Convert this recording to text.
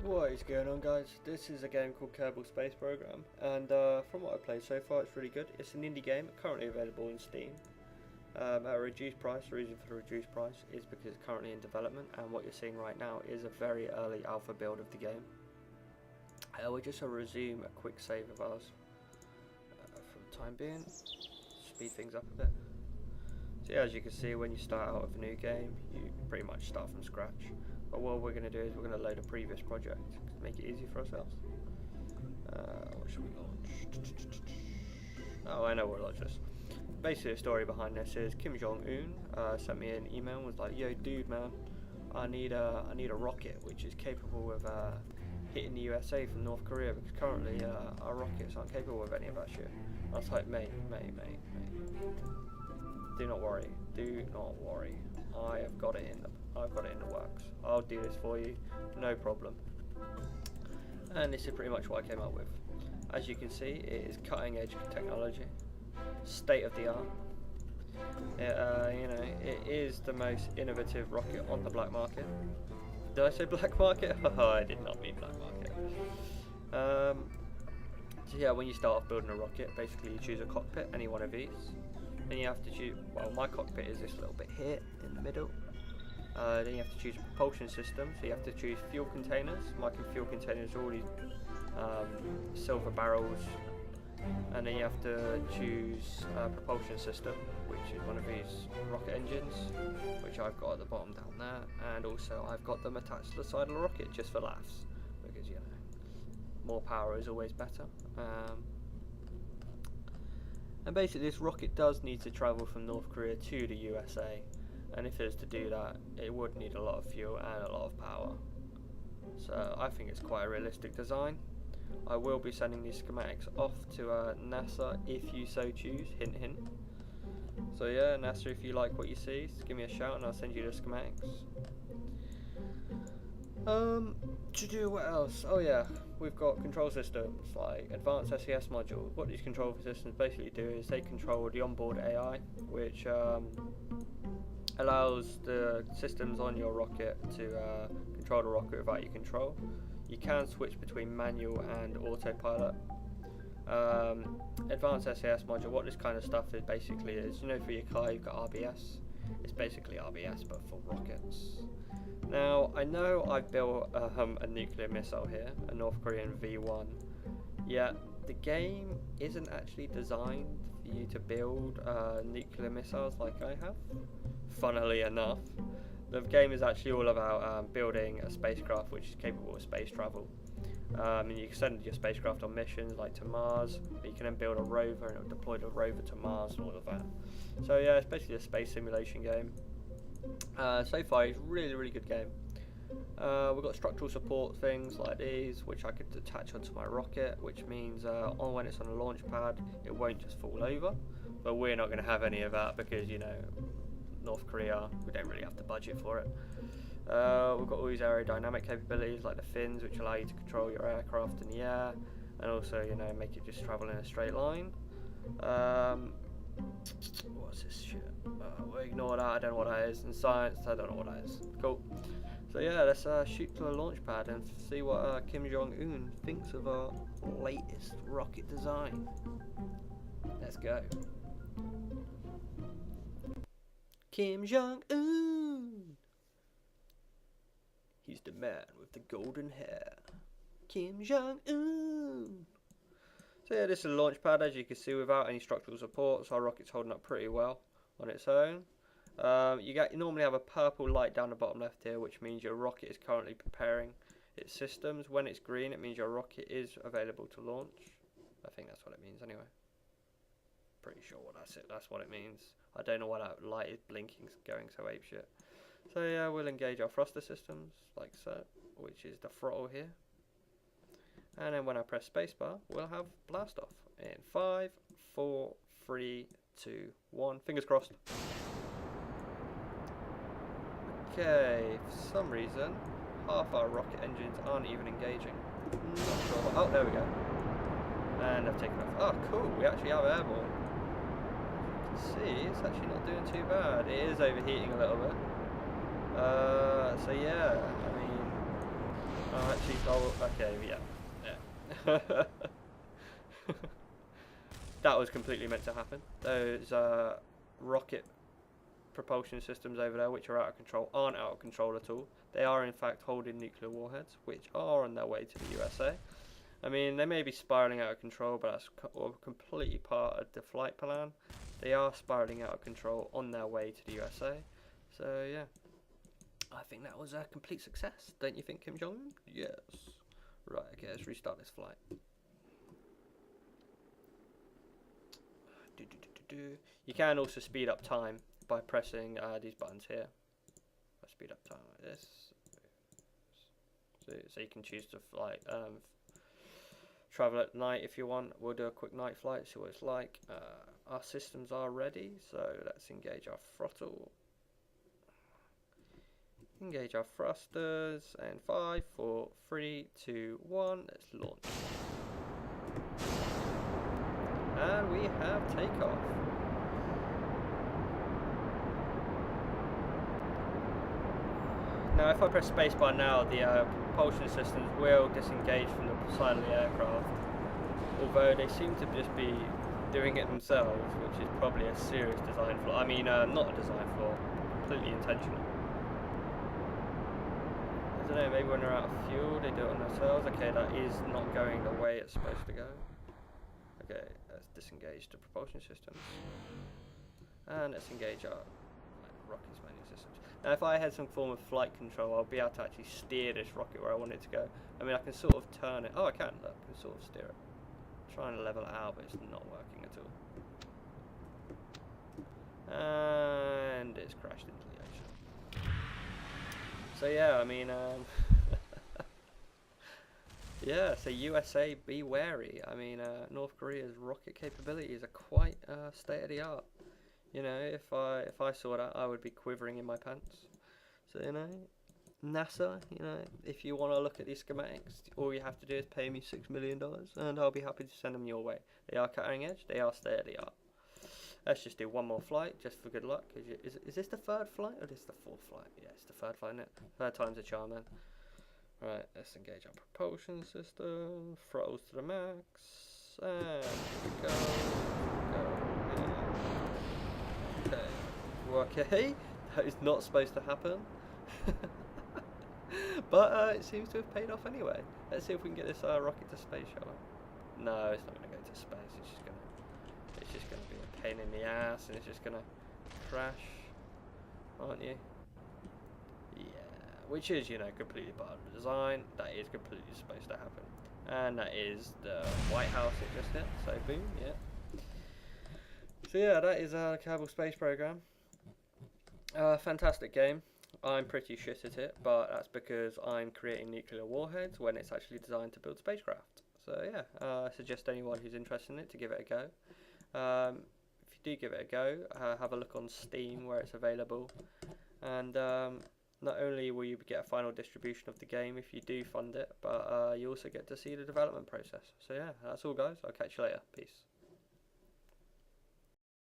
What is going on, guys? This is a game called Kerbal Space Program, and from what I've played so far, it's really good. It's an indie game, currently available in Steam at a reduced price. The reason for the reduced price is because it's currently in development, and what you're seeing right now is a very early alpha build of the game. We'll just resume a quick save of ours for the time being, speed things up a bit. So yeah, as you can see, when you start out with a new game, you pretty much start from scratch. But what we're going to do is we're going to load a previous project to make it easy for ourselves. What should we launch? Oh, I know what we'll launch this. Basically, the story behind this is Kim Jong-un sent me an email and was like, "Yo, dude, man, I need a rocket which is capable of hitting the USA from North Korea, because currently our rockets aren't capable of any of that shit." I was like, mate. Do not worry. I've got it in the works. I'll do this for you, no problem. And this is pretty much what I came up with. As you can see, it is cutting edge technology, state of the art. It is the most innovative rocket on the black market. Did I say black market? Oh, I did not mean black market. So yeah, when you start off building a rocket, basically you choose a cockpit, any one of these. Then you have to choose, well, my cockpit is this little bit here in the middle. Then you have to choose a propulsion system, so you have to choose fuel containers. My fuel containers are all these silver barrels. And then you have to choose a propulsion system, which is one of these rocket engines, which I've got at the bottom down there. And also I've got them attached to the side of the rocket just for laughs, because, you know, more power is always better. And basically this rocket does need to travel from North Korea to the USA, and if it was to do that, it would need a lot of fuel and a lot of power. So I think it's quite a realistic design. I will be sending these schematics off to NASA if you so choose, hint hint. So yeah, NASA, if you like what you see, just give me a shout and I'll send you the schematics. To do what else? Oh yeah, we've got control systems like advanced SES module. What these control systems basically do is they control the onboard AI, which allows the systems on your rocket to control the rocket without your control. You can switch between manual and autopilot. Advanced SES module, what this kind of stuff is basically is, you know, for your car you've got RBS. It's basically RBS but for rockets. Now, I know I've built a nuclear missile here, a North Korean V1, yet the game isn't actually designed for you to build nuclear missiles like I have. Funnily enough, the game is actually all about building a spacecraft which is capable of space travel. And you can send your spacecraft on missions like to Mars, but you can then build a rover and it'll deploy the rover to Mars and all of that. So yeah, it's basically a space simulation game. So far, it's a really good game. We've got structural support things like these, which I could attach onto my rocket, which means when it's on a launch pad, it won't just fall over. But we're not going to have any of that because, you know, North Korea, we don't really have the budget for it. We've got all these aerodynamic capabilities like the fins, which allow you to control your aircraft in the air, and also, you know, make it just travel in a straight line. What's this shit? We'll ignore that, I don't know what that is. In science, I don't know what that is. Cool. So yeah, let's shoot to the launch pad and see what Kim Jong-un thinks of our latest rocket design. Let's go. Kim Jong-un! He's the man with the golden hair. Kim Jong-un! So yeah, this is a launch pad, as you can see, without any structural support, so our rocket's holding up pretty well on its own. You normally have a purple light down the bottom left here, which means your rocket is currently preparing its systems. When it's green, it means your rocket is available to launch. I think that's what it means anyway. Pretty sure that's what it means. I don't know why that light is blinking, going so apeshit. So yeah, we'll engage our thruster systems, like so, which is the throttle here. And then when I press spacebar, we'll have blast off in 5, 4, 3, 2, 1. Fingers crossed. Okay, for some reason, half our rocket engines aren't even engaging. Not sure what. Oh, there we go. And they've taken off. Oh, cool. We actually have airborne. You can see, it's actually not doing too bad. It is overheating a little bit. So yeah, I mean, Actually, okay, yeah. That was completely meant to happen. Those rocket propulsion systems over there, which are out of control, aren't out of control at all. They are in fact holding nuclear warheads, which are on their way to the USA. I mean, they may be spiraling out of control, but that's completely part of the flight plan. They are spiraling out of control on their way to the USA. So yeah, I think that was a complete success. Don't you think, Kim Jong-un? Yes. Right, okay, let's restart this flight. You can also speed up time by pressing these buttons here. I speed up time like this. So you can choose to fly, travel at night if you want. We'll do a quick night flight, see what it's like. Our systems are ready, so let's engage our throttle. Engage our thrusters, and 5, 4, 3, 2, 1, let's launch. And we have takeoff. Now if I press spacebar now, the propulsion systems will disengage from the side of the aircraft, although they seem to just be doing it themselves, which is probably a serious design flaw. I mean, not a design flaw, completely intentional. I don't know, maybe when they're out of fuel they do it on themselves. Okay, that is not going the way it's supposed to go. Okay, let's disengage the propulsion systems. And let's engage our rocket's manual systems. Now if I had some form of flight control, I'll be able to actually steer this rocket where I want it to go. I mean, I can sort of turn it. Oh, I can, look, I can sort of steer it. I'm trying to level it out, but it's not working at all. And it's crashed into the ocean. So yeah, I mean, yeah, so USA, be wary. I mean, North Korea's rocket capabilities are quite state of the art. You know, if I saw that, I would be quivering in my pants. So, you know, NASA, you know, if you want to look at these schematics, all you have to do is pay me $6 million, and I'll be happy to send them your way. They are cutting edge, they are state of the art. Let's just do one more flight, just for good luck. Is this the third flight, or is this the fourth flight? Yeah, it's the third flight, isn't it? Third time's a charm, then. Right, let's engage our propulsion system, throttles to the max, and here we go. Okay, that is not supposed to happen. But it seems to have paid off anyway. Let's see if we can get this rocket to space, shall we? No, it's not going to go to space, it's just going to be a pain in the ass, and it's just going to crash, aren't you? Which is, you know, completely part of the design. That is completely supposed to happen. And that is the White House it just hit. So boom, yeah. So yeah, that is the Kerbal Space Program. Fantastic game. I'm pretty shit at it, but that's because I'm creating nuclear warheads when it's actually designed to build spacecraft. So yeah, I suggest anyone who's interested in it to give it a go. If you do give it a go, have a look on Steam where it's available. And not only will you get a final distribution of the game if you do fund it, but you also get to see the development process. So yeah, that's all guys. I'll catch you later. Peace.